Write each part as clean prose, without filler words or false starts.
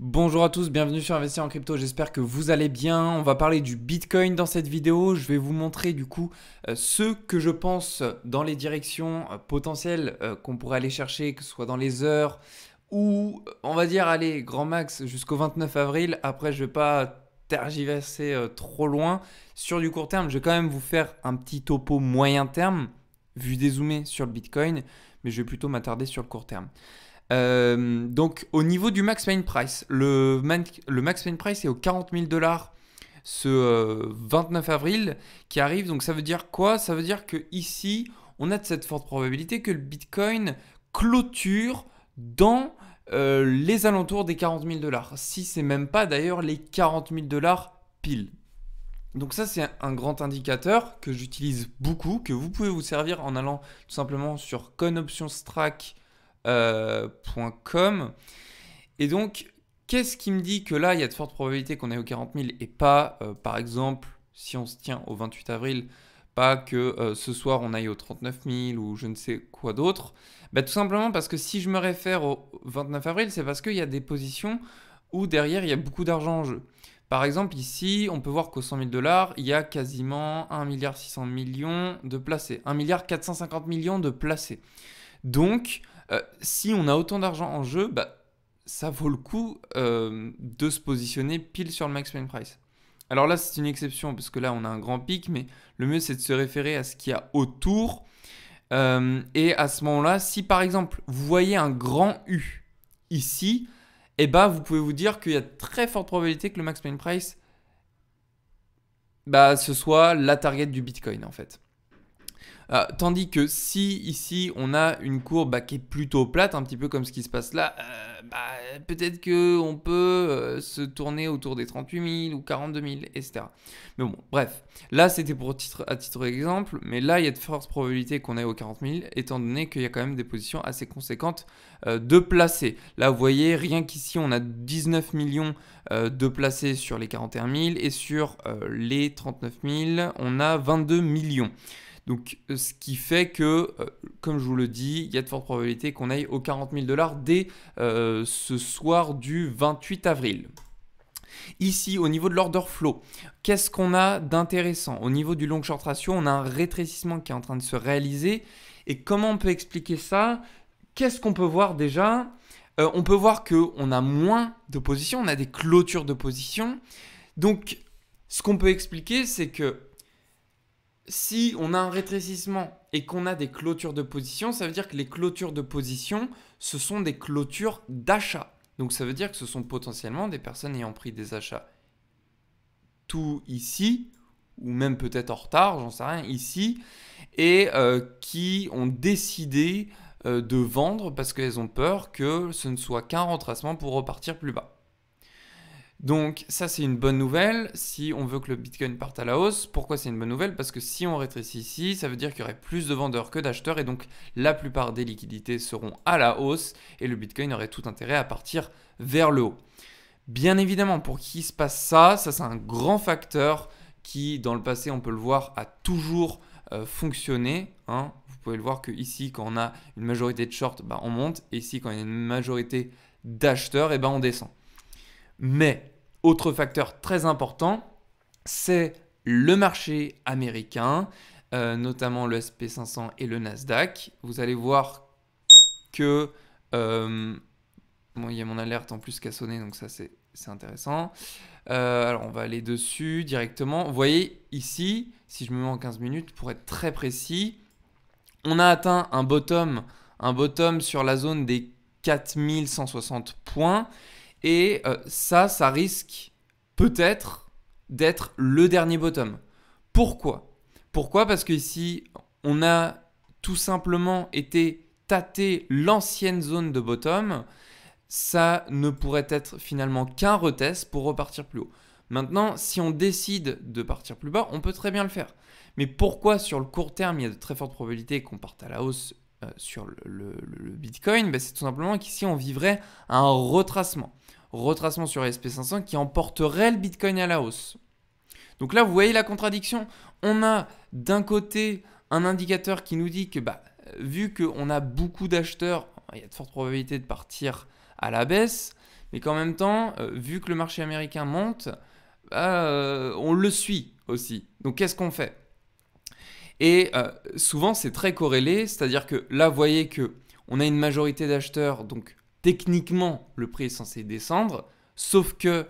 Bonjour à tous, bienvenue sur Investir en crypto, j'espère que vous allez bien. On va parler du Bitcoin dans cette vidéo. Je vais vous montrer du coup ce que je pense dans les directions potentielles qu'on pourrait aller chercher, que ce soit dans les heures ou on va dire allez grand max jusqu'au 29 avril. Après je vais pas tergiverser trop loin. Sur du court terme, je vais quand même vous faire un petit topo moyen terme, vu dézoomer sur le Bitcoin, mais je vais plutôt m'attarder sur le court terme. Donc au niveau du max main price, le max main price est aux 40 000 dollars ce 29 avril qui arrive. Donc ça veut dire quoi? Ça veut dire que ici on a de cette forte probabilité que le Bitcoin clôture dans les alentours des 40 000 dollars. Si c'est même pas d'ailleurs les 40 000 dollars pile. Donc ça c'est un grand indicateur que j'utilise beaucoup, que vous pouvez vous servir en allant tout simplement sur coinoptionstrack.com. Et donc, qu'est-ce qui me dit que là, il y a de fortes probabilités qu'on aille aux 40 000 et pas, par exemple, si on se tient au 28 avril, pas que ce soir on aille aux 39 000 ou je ne sais quoi d'autre. Bah, tout simplement parce que si je me réfère au 29 avril, c'est parce qu'il y a des positions où derrière il y a beaucoup d'argent en jeu. Par exemple, ici, on peut voir qu'aux 100 000 dollars, il y a quasiment 1,6 milliard de placés, 1,450 milliard de placés. Donc, si on a autant d'argent en jeu, bah, ça vaut le coup de se positionner pile sur le max main price. Alors là, c'est une exception parce que là, on a un grand pic, mais le mieux, c'est de se référer à ce qu'il y a autour. Et à ce moment-là, si par exemple, vous voyez un grand U ici, eh ben, vous pouvez vous dire qu'il y a de très forte probabilité que le max main price, bah, ce soit la target du Bitcoin en fait. Tandis que si ici on a une courbe qui est plutôt plate, un petit peu comme ce qui se passe là, peut-être qu'on peut se tourner autour des 38 000 ou 42 000, etc. Mais bon, bref, là c'était à titre d'exemple, mais là il y a de fortes probabilités qu'on aille aux 40 000, étant donné qu'il y a quand même des positions assez conséquentes de placés. Là vous voyez, rien qu'ici on a 19 millions de placés sur les 41 000 et sur les 39 000, on a 22 millions. Donc, ce qui fait que, comme je vous le dis, il y a de fortes probabilités qu'on aille aux 40 000 dollars dès ce soir du 28 avril. Ici, au niveau de l'order flow, qu'est-ce qu'on a d'intéressant? Au niveau du long short ratio, on a un rétrécissement qui est en train de se réaliser. Et comment on peut expliquer ça? Qu'est-ce qu'on peut voir déjà? On peut voir qu'on a moins de positions, on a des clôtures de positions. Donc, ce qu'on peut expliquer, c'est que si on a un rétrécissement et qu'on a des clôtures de position, ça veut dire que les clôtures de position, ce sont des clôtures d'achat. Donc ça veut dire que ce sont potentiellement des personnes ayant pris des achats tout ici, ou même peut-être en retard, j'en sais rien, ici, et qui ont décidé de vendre parce qu'elles ont peur que ce ne soit qu'un retracement pour repartir plus bas. Donc ça c'est une bonne nouvelle si on veut que le Bitcoin parte à la hausse. Pourquoi c'est une bonne nouvelle? Parce que si on rétrécit ici, ça veut dire qu'il y aurait plus de vendeurs que d'acheteurs et donc la plupart des liquidités seront à la hausse et le Bitcoin aurait tout intérêt à partir vers le haut. Bien évidemment, pour qu'il se passe ça c'est un grand facteur qui dans le passé on peut le voir a toujours fonctionné. Vous pouvez le voir que ici quand on a une majorité de short, on monte et ici quand il y a une majorité d'acheteurs, on descend. Mais autre facteur très important, c'est le marché américain, notamment le SP500 et le Nasdaq. Vous allez voir que... bon, il y a mon alerte en plus qui a sonné, donc ça c'est intéressant. Alors on va aller dessus directement. Vous voyez ici, si je me mets en 15 minutes, pour être très précis, on a atteint un bottom sur la zone des 4160 points. Et ça risque peut-être d'être le dernier bottom. Pourquoi? Pourquoi? Parce qu'ici, on a tout simplement été tâter l'ancienne zone de bottom. Ça ne pourrait être finalement qu'un retest pour repartir plus haut. Maintenant, si on décide de partir plus bas, on peut très bien le faire. Mais pourquoi sur le court terme, il y a de très fortes probabilités qu'on parte à la hausse sur le Bitcoin? C'est tout simplement qu'ici, on vivrait un retracement. Retracement sur SP500 qui emporterait le Bitcoin à la hausse. Donc là, vous voyez la contradiction. On a d'un côté un indicateur qui nous dit que vu qu'on a beaucoup d'acheteurs, il y a de fortes probabilités de partir à la baisse. mais qu'en même temps, vu que le marché américain monte, on le suit aussi. Donc qu'est-ce qu'on fait? Et souvent, c'est très corrélé, c'est-à-dire que là, vous voyez qu'on a une majorité d'acheteurs, donc techniquement, le prix est censé descendre, sauf que,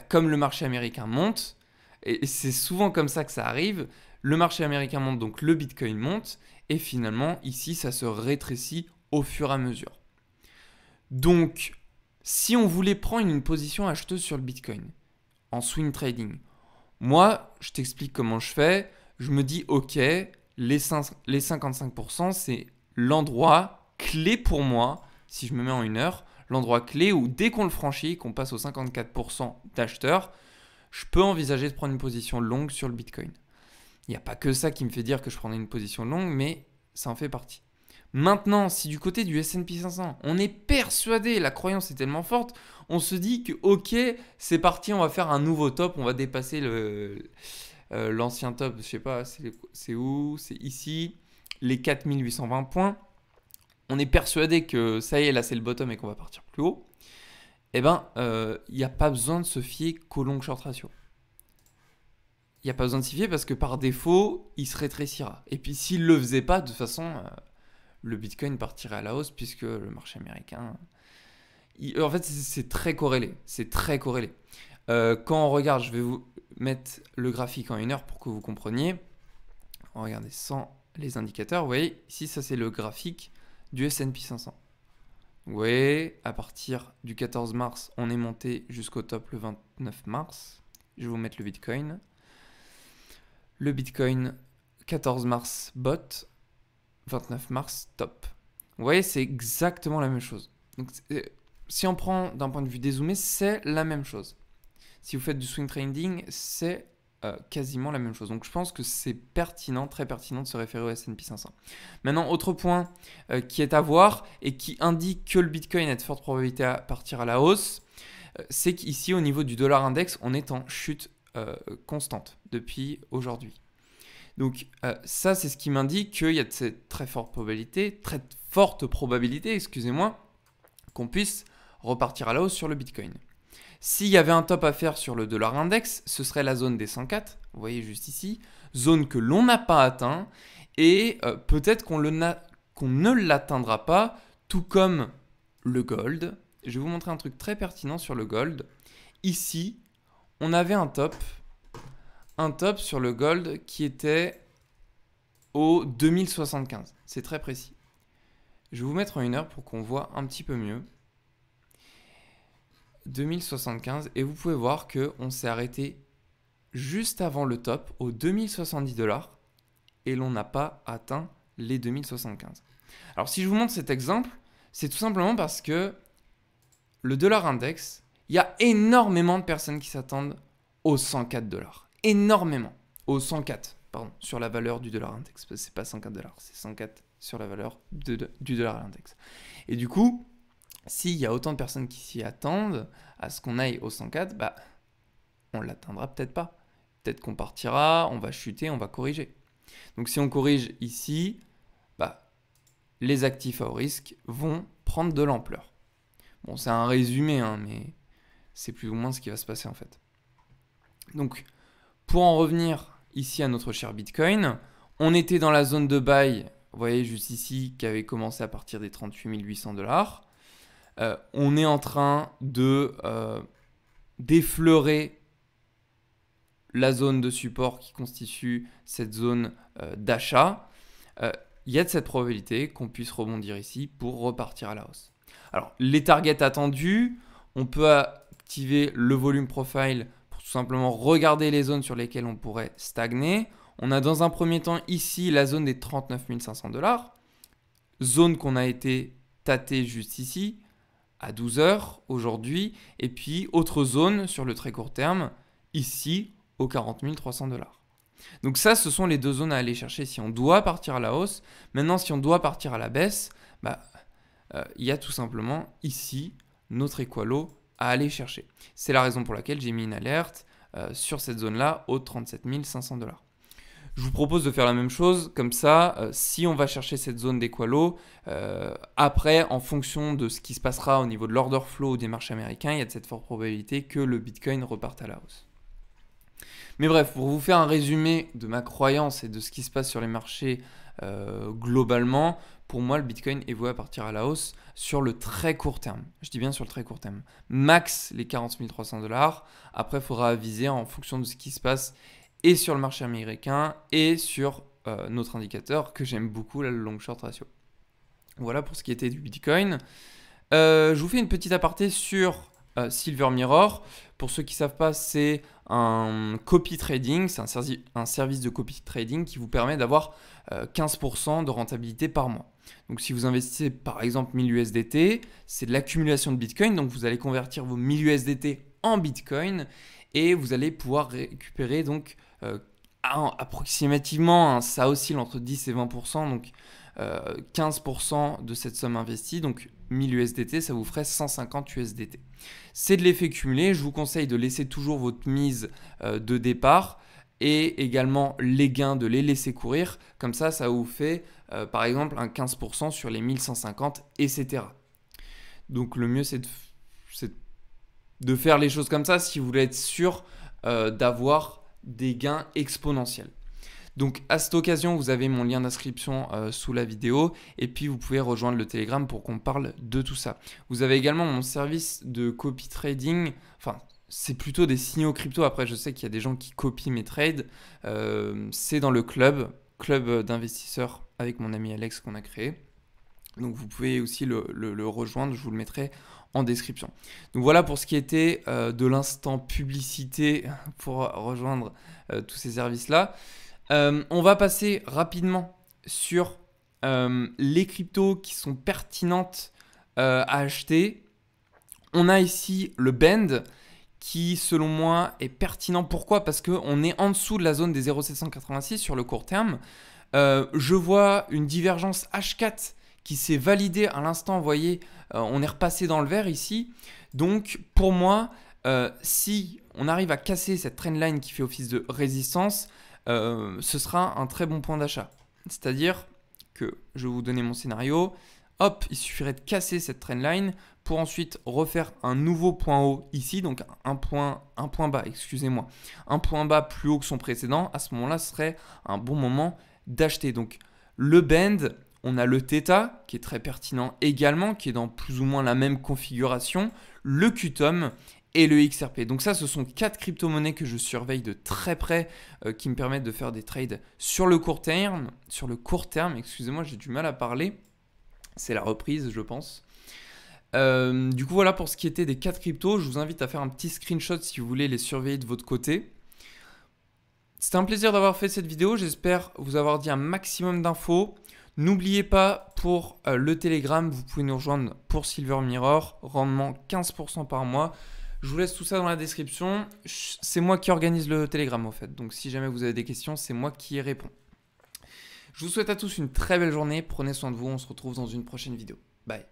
comme le marché américain monte, et c'est souvent comme ça que ça arrive, le marché américain monte, donc le Bitcoin monte, et finalement, ici, ça se rétrécit au fur et à mesure. Donc, si on voulait prendre une position acheteuse sur le Bitcoin, en swing trading, moi, je t'explique comment je fais. Je me dis, ok, les 55%, c'est l'endroit clé pour moi, si je me mets en 1 heure, l'endroit clé où dès qu'on le franchit, qu'on passe aux 54% d'acheteurs, je peux envisager de prendre une position longue sur le Bitcoin. Il n'y a pas que ça qui me fait dire que je prendrais une position longue, mais ça en fait partie. Maintenant, si du côté du S&P 500, on est persuadé, la croyance est tellement forte, on se dit que ok, c'est parti, on va faire un nouveau top, on va dépasser l'ancien top, je sais pas, c'est où? C'est ici, les 4820 points. On est persuadé que ça y est, là c'est le bottom et qu'on va partir plus haut. Eh bien, il n'y a pas besoin de se fier qu'au long short ratio. Il n'y a pas besoin de s'y fier parce que par défaut, il se rétrécira. Et puis s'il ne le faisait pas, de toute façon, le Bitcoin partirait à la hausse puisque le marché américain... En fait, c'est très corrélé. C'est très corrélé. Quand on regarde, je vais vous mettre le graphique en 1 heure pour que vous compreniez. Regardez sans les indicateurs. Vous voyez, ici, ça c'est le graphique du S&P 500. Vous voyez, à partir du 14 mars, on est monté jusqu'au top le 29 mars. Je vais vous mettre le Bitcoin. Le Bitcoin, 14 mars, bot. 29 mars, top. Vous voyez, c'est exactement la même chose. Donc, si on prend d'un point de vue dézoomé, c'est la même chose. Si vous faites du swing trading, c'est quasiment la même chose. Donc je pense que c'est pertinent, très pertinent de se référer au S&P 500. Maintenant, autre point qui est à voir et qui indique que le Bitcoin a de fortes probabilités à partir à la hausse, c'est qu'ici, au niveau du dollar index, on est en chute constante depuis aujourd'hui. Donc ça, c'est ce qui m'indique qu'il y a de cette très forte probabilité, excusez-moi, qu'on puisse repartir à la hausse sur le Bitcoin. S'il y avait un top à faire sur le dollar index, ce serait la zone des 104, vous voyez juste ici, zone que l'on n'a pas atteint et peut-être qu'on ne l'atteindra pas, tout comme le gold. Je vais vous montrer un truc très pertinent sur le gold. Ici, on avait un top sur le gold qui était au 2075. C'est très précis. Je vais vous mettre en 1 heure pour qu'on voit un petit peu mieux. 2075 et vous pouvez voir qu'on s'est arrêté juste avant le top au 2070 $ et l'on n'a pas atteint les 2075. Alors si je vous montre cet exemple, c'est tout simplement parce que le dollar index, il y a énormément de personnes qui s'attendent aux 104 $. Énormément. Aux 104, pardon, sur la valeur du dollar index. C'est pas 104 $, c'est 104 sur la valeur du dollar index. Et du coup, s'il y a autant de personnes qui s'y attendent à ce qu'on aille au 104, on ne l'atteindra peut-être pas. Peut-être qu'on partira, on va chuter, on va corriger. Donc si on corrige ici, les actifs à haut risque vont prendre de l'ampleur. Bon, c'est un résumé, mais c'est plus ou moins ce qui va se passer en fait. Donc, pour en revenir ici à notre cher Bitcoin, on était dans la zone de buy, vous voyez juste ici, qui avait commencé à partir des 38 800 $. On est en train de d'effleurer la zone de support qui constitue cette zone d'achat. Il y a de cette probabilité qu'on puisse rebondir ici pour repartir à la hausse. Alors, les targets attendus, on peut activer le volume profile pour tout simplement regarder les zones sur lesquelles on pourrait stagner. On a dans un premier temps ici la zone des 39 500 $, zone qu'on a été tâtée juste ici, à 12 heures aujourd'hui, et puis autre zone sur le très court terme, ici aux 40 300 $. Donc ça, ce sont les deux zones à aller chercher si on doit partir à la hausse. Maintenant, si on doit partir à la baisse, il y a tout simplement ici notre équalo à aller chercher. C'est la raison pour laquelle j'ai mis une alerte sur cette zone-là aux 37 500 $. Je vous propose de faire la même chose, comme ça, si on va chercher cette zone d'équalo, après, en fonction de ce qui se passera au niveau de l'order flow des marchés américains, il y a de cette forte probabilité que le Bitcoin reparte à la hausse. Mais bref, pour vous faire un résumé de ma croyance et de ce qui se passe sur les marchés globalement, pour moi, le Bitcoin est voué à partir à la hausse sur le très court terme. Je dis bien sur le très court terme. Max les 40 300 $. Après, il faudra aviser en fonction de ce qui se passe et sur le marché américain et sur notre indicateur que j'aime beaucoup, là, le long short ratio. Voilà pour ce qui était du Bitcoin. Je vous fais une petite aparté sur Silver Mirror. Pour ceux qui ne savent pas, c'est un copy trading, c'est un service de copy trading qui vous permet d'avoir 15% de rentabilité par mois. Donc si vous investissez par exemple 1000 USDT, c'est de l'accumulation de Bitcoin, donc vous allez convertir vos 1000 USDT en Bitcoin et vous allez pouvoir récupérer donc approximativement, ça oscille entre 10 et 20%, donc 15% de cette somme investie, donc 1000 USDT, ça vous ferait 150 USDT. C'est de l'effet cumulé, je vous conseille de laisser toujours votre mise de départ et également les gains de les laisser courir, comme ça vous fait par exemple un 15% sur les 1150, etc. Donc le mieux c'est de faire les choses comme ça si vous voulez être sûr d'avoir des gains exponentiels. Donc à cette occasion, vous avez mon lien d'inscription sous la vidéo et puis vous pouvez rejoindre le Telegram pour qu'on parle de tout ça. Vous avez également mon service de copy trading, enfin c'est plutôt des signaux crypto, après je sais qu'il y a des gens qui copient mes trades, c'est dans le club d'investisseurs avec mon ami Alex qu'on a créé. Donc vous pouvez aussi le rejoindre, je vous le mettrai en description. Donc voilà pour ce qui était de l'instant publicité pour rejoindre tous ces services-là. On va passer rapidement sur les cryptos qui sont pertinentes à acheter. On a ici le Bend qui, selon moi, est pertinent. Pourquoi ? Parce qu'on est en dessous de la zone des 0,786 sur le court terme. Je vois une divergence H4 qui s'est validée à l'instant. Vous voyez, on est repassé dans le vert ici. Donc, pour moi, si on arrive à casser cette trendline qui fait office de résistance, ce sera un très bon point d'achat. C'est-à-dire que je vais vous donner mon scénario. Hop, il suffirait de casser cette trendline pour ensuite refaire un nouveau point haut ici, donc un point bas, excusez-moi, un point bas plus haut que son précédent. À ce moment-là, ce serait un bon moment d'acheter. Donc le bend, on a le Theta qui est très pertinent également, qui est dans plus ou moins la même configuration, le QTOM et le XRP. Donc ça, ce sont 4 crypto-monnaies que je surveille de très près, qui me permettent de faire des trades sur le court terme. Sur le court terme, excusez-moi, j'ai du mal à parler. C'est la reprise, je pense. Du coup, voilà pour ce qui était des 4 cryptos. Je vous invite à faire un petit screenshot si vous voulez les surveiller de votre côté. C'était un plaisir d'avoir fait cette vidéo. J'espère vous avoir dit un maximum d'infos. N'oubliez pas, pour le Telegram, vous pouvez nous rejoindre pour Silver Mirror. Rendement 15% par mois. Je vous laisse tout ça dans la description. C'est moi qui organise le Telegram, en fait. Donc, si jamais vous avez des questions, c'est moi qui y réponds. Je vous souhaite à tous une très belle journée. Prenez soin de vous. On se retrouve dans une prochaine vidéo. Bye.